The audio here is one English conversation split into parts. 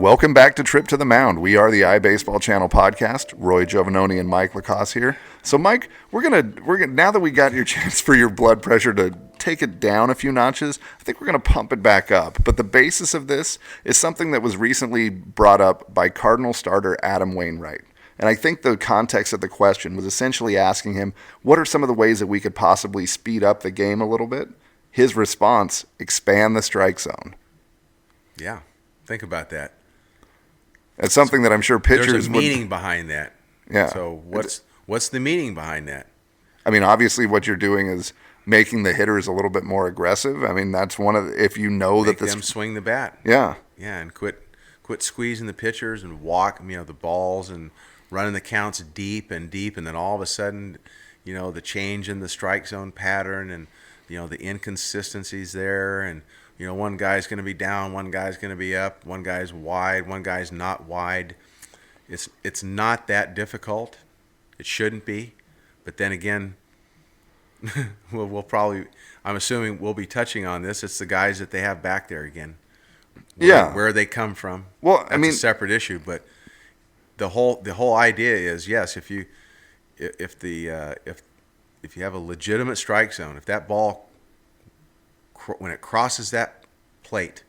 Welcome back to Trip to the Mound. We are the iBaseballChannel podcast. Roy Giovanoni and Mike Lacoste here. So, Mike, we're gonna now that we got your chance for your blood pressure to take it down a few notches, I think we're gonna pump it back up. But the basis of this is something that was recently brought up by Cardinal starter Adam Wainwright. And I think the context of the question was essentially asking him, what are some of the ways that we could possibly speed up the game a little bit? His response, expand the strike zone. Yeah, think about that. That's something that I'm sure pitchers There's a meaning behind that. Yeah. So what's the meaning behind that? I mean, obviously what you're doing is making the hitters a little bit more aggressive. I mean, that's one of the, if you know Make that them swing the bat. Yeah. Yeah, and quit squeezing the pitchers and walk, the balls and running the counts deep, and then all of a sudden, the change in the strike zone pattern and the inconsistencies there, and one guy's going to be down, one guy's going to be up, one guy's wide, one guy's not wide. It's not that difficult. It shouldn't be. But then again, we'll probably, I'm assuming we'll be touching on this. It's the guys that they have back there again. Where they come from. Well, That's a separate issue, but the whole idea is, yes, if you have a legitimate strike zone, if that ball, when it crosses that plate,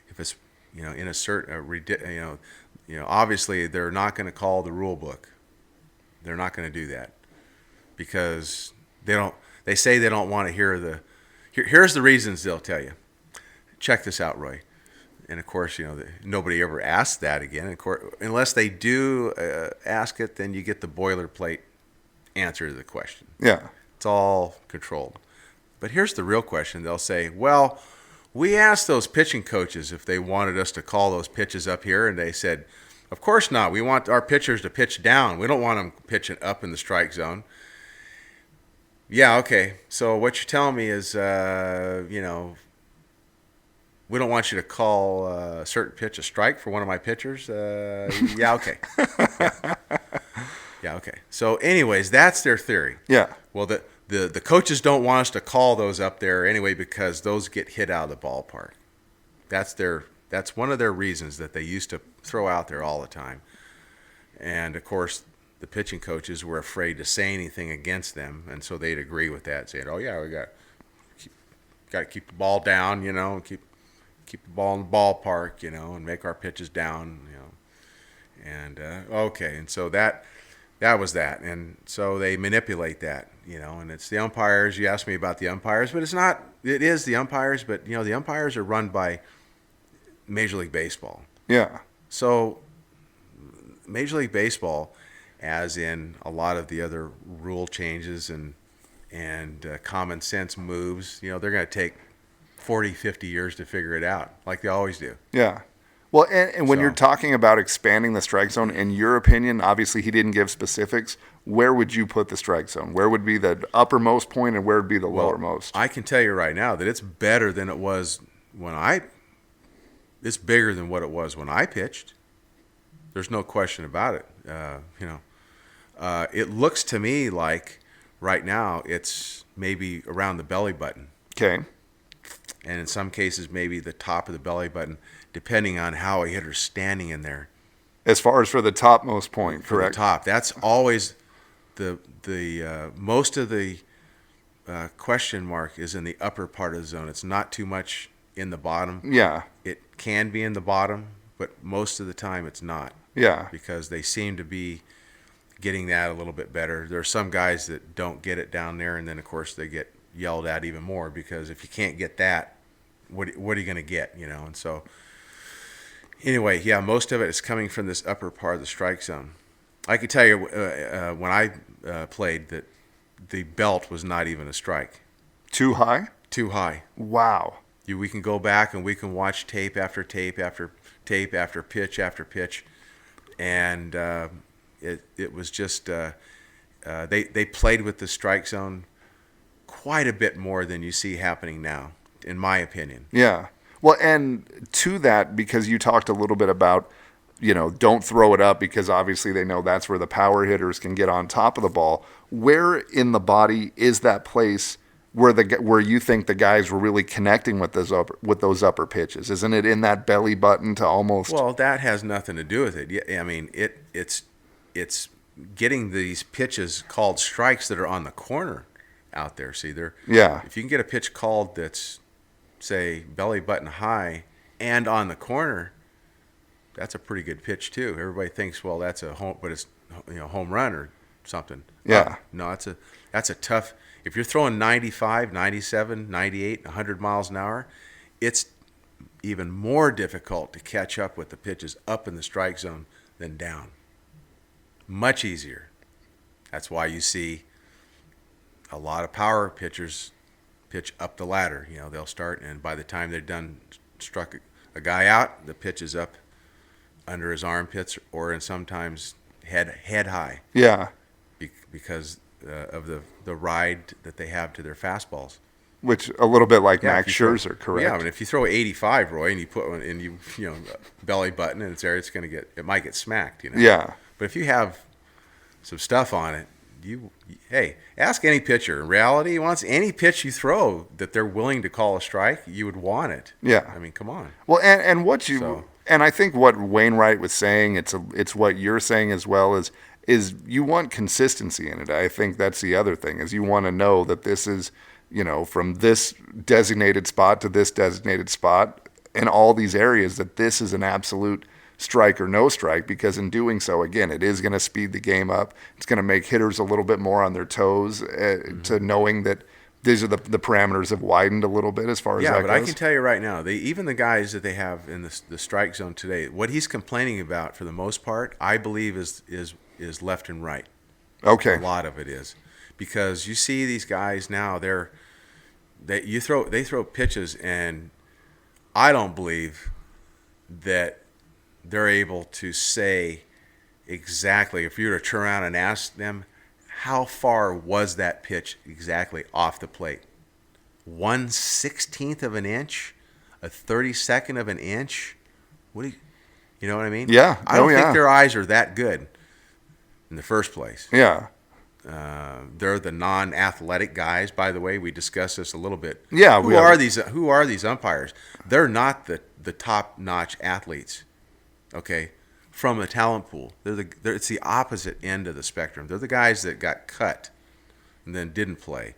if it's in a certain obviously they're not going to call the rule book. They're not going to do that because they say they don't want to hear here's the reasons they'll tell you. Check this out, Roy. And of course, nobody ever asks that again. Of course, unless they do ask it, then you get the boilerplate answer to the question. Yeah. It's all controlled. But here's the real question. They'll say, well, we asked those pitching coaches if they wanted us to call those pitches up here, and they said, of course not. We want our pitchers to pitch down. We don't want them pitching up in the strike zone. Yeah, okay. So what you're telling me is, we don't want you to call a certain pitch a strike for one of my pitchers. Yeah, okay. Yeah, okay. So anyways, that's their theory. Yeah. Well, the coaches don't want us to call those up there anyway because those get hit out of the ballpark. That's one of their reasons that they used to throw out there all the time. And, of course, the pitching coaches were afraid to say anything against them, and so they'd agree with that, saying, oh, yeah, we got to keep the ball down, and keep the ball in the ballpark, and make our pitches down, And, okay, and so that was that. And so they manipulate that, and it's the umpires. You asked me about the umpires, but it is the umpires, but, the umpires are run by Major League Baseball. Yeah. So Major League Baseball, as in a lot of the other rule changes and common sense moves, they're going to take 40, 50 years to figure it out, like they always do. Yeah. Well, and when you're talking about expanding the strike zone, in your opinion, obviously he didn't give specifics, where would you put the strike zone? Where would be the uppermost point and where would be the lowermost? I can tell you right now that it's better than it was it's bigger than what it was when I pitched. There's no question about it. It looks to me like right now it's maybe around the belly button. Okay. And in some cases, maybe the top of the belly button, depending on how a hitter's standing in there. As far as for the topmost point, for correct? The top. That's always the most of the question mark is in the upper part of the zone. It's not too much in the bottom. Yeah. It can be in the bottom, but most of the time it's not. Yeah. Because they seem to be getting that a little bit better. There are some guys that don't get it down there, and then, of course, they get yelled at even more because if you can't get that, what are you going to get, And so, anyway, yeah, most of it is coming from this upper part of the strike zone. I can tell you when I played that the belt was not even a strike. Too high? Too high. Wow. We can go back and we can watch tape after tape after tape after pitch, and it was just they played with the strike zone quite a bit more than you see happening now, in my opinion. Yeah. Well, and to that, because you talked a little bit about, don't throw it up because obviously they know that's where the power hitters can get on top of the ball. Where in the body is that place where you think the guys were really connecting with those upper pitches? Isn't it in that belly button to almost? Well, that has nothing to do with it. Yeah, I mean, it's getting these pitches called strikes that are on the corner out there. See, if you can get a pitch called that's, say, belly button high and on the corner, that's a pretty good pitch too. Everybody thinks, well, that's a home, but it's home run or something. Yeah. No, that's a tough. If you're throwing 95, 97, 98, 100 miles an hour, it's even more difficult to catch up with the pitches up in the strike zone than down. Much easier. That's why you see a lot of power pitchers pitch up the ladder. They'll start, and by the time they're done, struck a guy out, the pitch is up under his armpits or sometimes head high. Yeah. Because of the ride that they have to their fastballs. Which a little bit like Max Scherzer, correct? Yeah, I mean, if you throw 85, Roy, and you put one and you belly button and it's there, it might get smacked. Yeah. But if you have some stuff on it, hey, ask any pitcher. In reality, wants any pitch you throw that they're willing to call a strike, you would want it. Yeah. I mean, come on. Well, and I think what Wainwright was saying, it's what you're saying as well, is you want consistency in it. I think that's the other thing, is you want to know that this is, from this designated spot to this designated spot in all these areas, that this is an absolute strike or no strike, because in doing so, again, it is going to speed the game up. It's going to make hitters a little bit more on their toes to knowing that these are the parameters have widened a little bit as far as that goes. Yeah, but I can tell you right now, even the guys that they have in the strike zone today, what he's complaining about for the most part, I believe is left and right. Okay. A lot of it is. Because you see these guys now, they throw pitches, and I don't believe that they're able to say exactly, if you were to turn around and ask them, how far was that pitch exactly off the plate? 1/16 of an inch? A 32nd of an inch? You know what I mean? Yeah. I don't think their eyes are that good in the first place. Yeah. They're the non-athletic guys, by the way. We discussed this a little bit. Yeah. Who are these umpires? They're not the top-notch athletes. Okay, from the talent pool, it's the opposite end of the spectrum. They're the guys that got cut and then didn't play,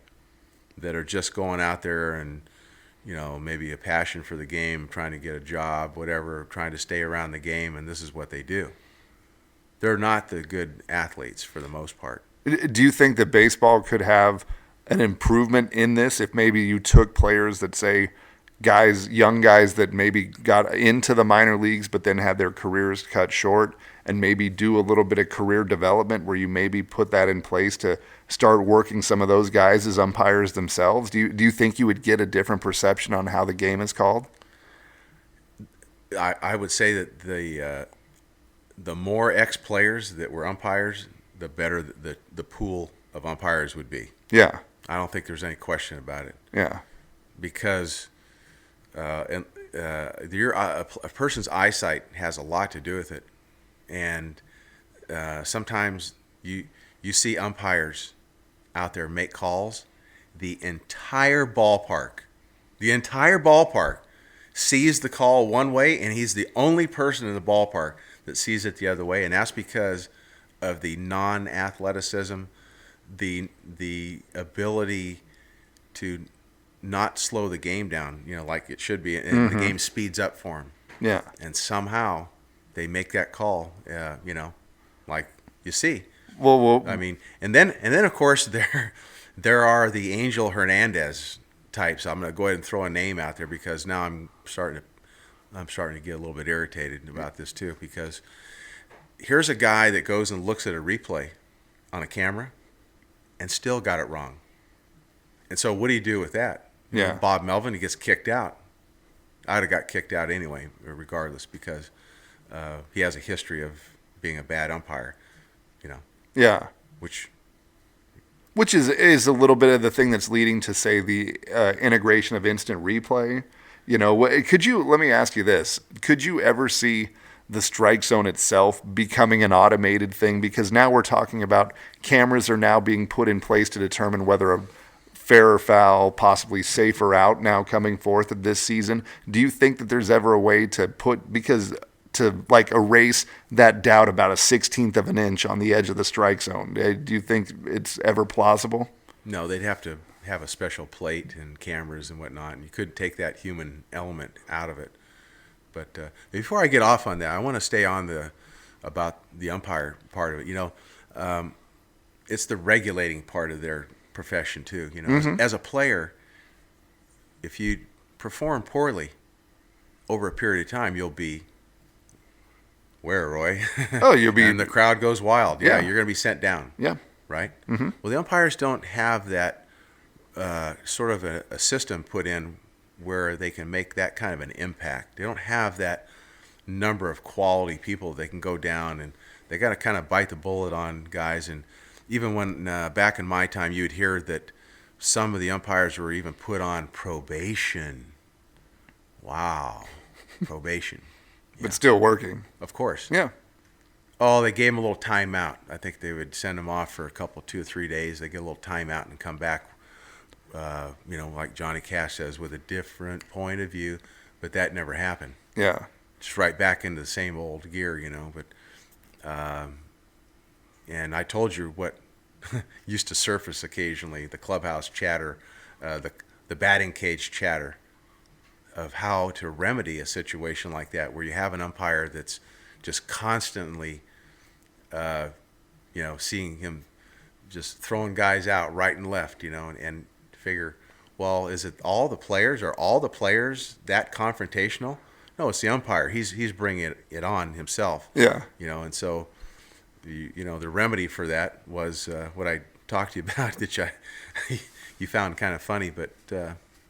that are just going out there and maybe a passion for the game, trying to get a job, whatever, trying to stay around the game, and this is what they do. They're not the good athletes for the most part. Do you think that baseball could have an improvement in this if maybe you took players that, say, young guys that maybe got into the minor leagues but then had their careers cut short, and maybe do a little bit of career development where you maybe put that in place to start working some of those guys as umpires themselves? Do you think you would get a different perception on how the game is called? I would say that the more ex-players that were umpires, the better the pool of umpires would be. Yeah. I don't think there's any question about it. Yeah. Because a person's eyesight has a lot to do with it, and sometimes you see umpires out there make calls. The entire ballpark sees the call one way, and he's the only person in the ballpark that sees it the other way, and that's because of the non-athleticism, the ability to not slow the game down, like it should be, and the game speeds up for them. Yeah. And somehow they make that call, like you see. Well, I mean, and then of course there are the Angel Hernandez types. I'm going to go ahead and throw a name out there because now I'm starting to get a little bit irritated about this too, because here's a guy that goes and looks at a replay on a camera and still got it wrong. And so what do you do with that? Yeah. Bob Melvin, he gets kicked out. I'd have got kicked out anyway, regardless, because he has a history of being a bad umpire, Yeah. Which is a little bit of the thing that's leading to, say, the integration of instant replay. Let me ask you this. Could you ever see the strike zone itself becoming an automated thing? Because now we're talking about cameras are now being put in place to determine whether a fairer foul, possibly safer out now coming forth of this season. Do you think that there's ever a way to like erase that doubt about a 16th of an inch on the edge of the strike zone? Do you think it's ever plausible? No, they'd have to have a special plate and cameras and whatnot, and you couldn't take that human element out of it. But before I get off on that, I want to stay on about the umpire part of it. It's the regulating part of their profession too. As a player, if you perform poorly over a period of time, you'll be where, Roy? Oh, you'll be, and the crowd goes wild. Yeah. You're going to be sent down. Yeah. Right. Well, the umpires don't have that sort of a system put in where they can make that kind of an impact. They don't have that number of quality people they can go down, and they got to kind of bite the bullet on guys. And even when back in my time, you would hear that some of the umpires were even put on probation. Wow, probation. But still working. Of course. Yeah. Oh, they gave him a little timeout. I think they would send him off for a couple, 2 or 3 days. They get a little timeout and come back, like Johnny Cash says, with a different point of view. But that never happened. Yeah. Just right back into the same old gear, But, and I told you what used to surface occasionally, the clubhouse chatter, the batting cage chatter of how to remedy a situation like that where you have an umpire that's just constantly, seeing him just throwing guys out right and left, and figure, well, is it all the players? Are all the players that confrontational? No, it's the umpire. He's bringing it on himself. Yeah. And so, the remedy for that was what I talked to you about, that you found kind of funny, but.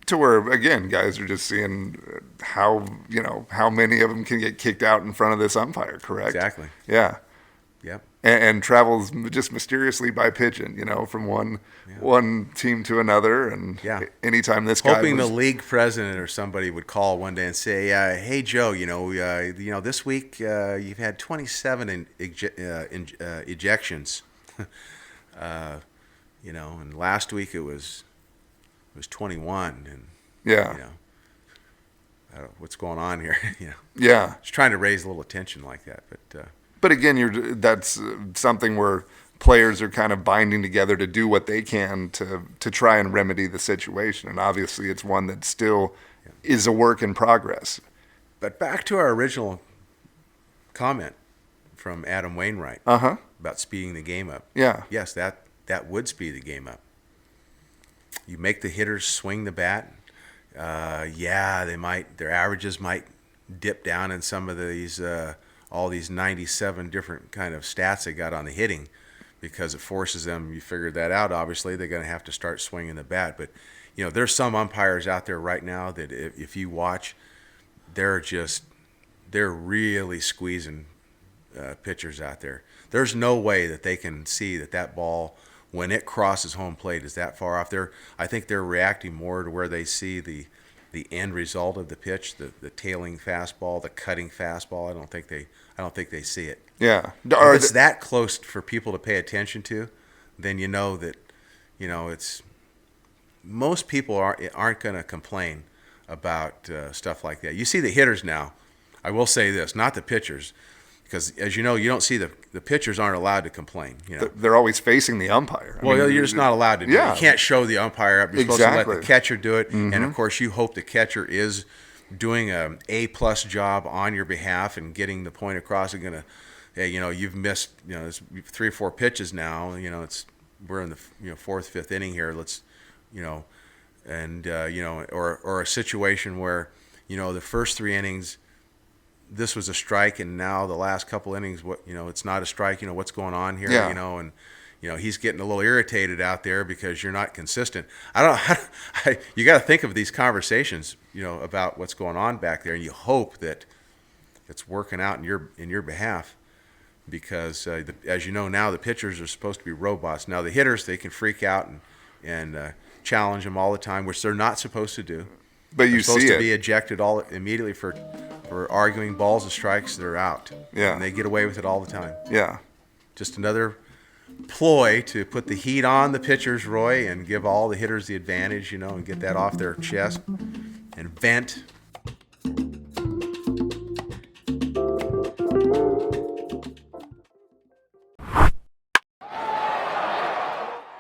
To where, again, guys are just seeing how many of them can get kicked out in front of this umpire, correct? Exactly. Yeah. Yep. And travels just mysteriously by pigeon, from one team to another. And anytime this guy hoping the league president or somebody would call one day and say, "Hey Joe, this week you've had 27 ejections, and last week it was 21, and I don't, what's going on here?" Yeah. Just trying to raise a little attention like that, but. But again, that's something where players are kind of binding together to do what they can to try and remedy the situation. And obviously it's one that still is a work in progress. But back to our original comment from Adam Wainwright about speeding the game up. Yeah. Yes, that would speed the game up. You make the hitters swing the bat. Their averages might dip down in some of these all these 97 different kind of stats they got on the hitting, because it forces them, you figured that out, obviously, they're going to have to start swinging the bat. But, there's some umpires out there right now that if you watch, they're really squeezing pitchers out there. There's no way that they can see that ball, when it crosses home plate, is that far off. I think they're reacting more to where they see the end result of the pitch, the tailing fastball, the cutting fastball. I don't think they see it. Yeah. If it's that close for people to pay attention to, then it's most people aren't going to complain about stuff like that. You see the hitters now. I will say this, not the pitchers, because as you know, you don't see the pitchers aren't allowed to complain. They're always facing the umpire. You're just not allowed to do it. You can't show the umpire up. You're supposed to let the catcher do it. Mm-hmm. And, of course, you hope the catcher is doing an A-plus job on your behalf and getting the point across. And going to, hey, you've missed, it's 3 or 4 pitches now. We're in the 4th, 5th inning here. Let's, or a situation where, the first 3 innings, this was a strike, and now the last couple innings, it's not a strike. What's going on here? Yeah. And he's getting a little irritated out there because you're not consistent. You got to think of these conversations, about what's going on back there, and you hope that it's working out in your behalf, because as you know now, the pitchers are supposed to be robots. Now the hitters, they can freak out and challenge them all the time, which they're not supposed to do. But they're supposed to be ejected immediately for arguing balls and strikes. They're out. Yeah. And they get away with it all the time. Yeah. Just another ploy to put the heat on the pitchers, Roy, and give all the hitters the advantage, and get that off their chest and vent.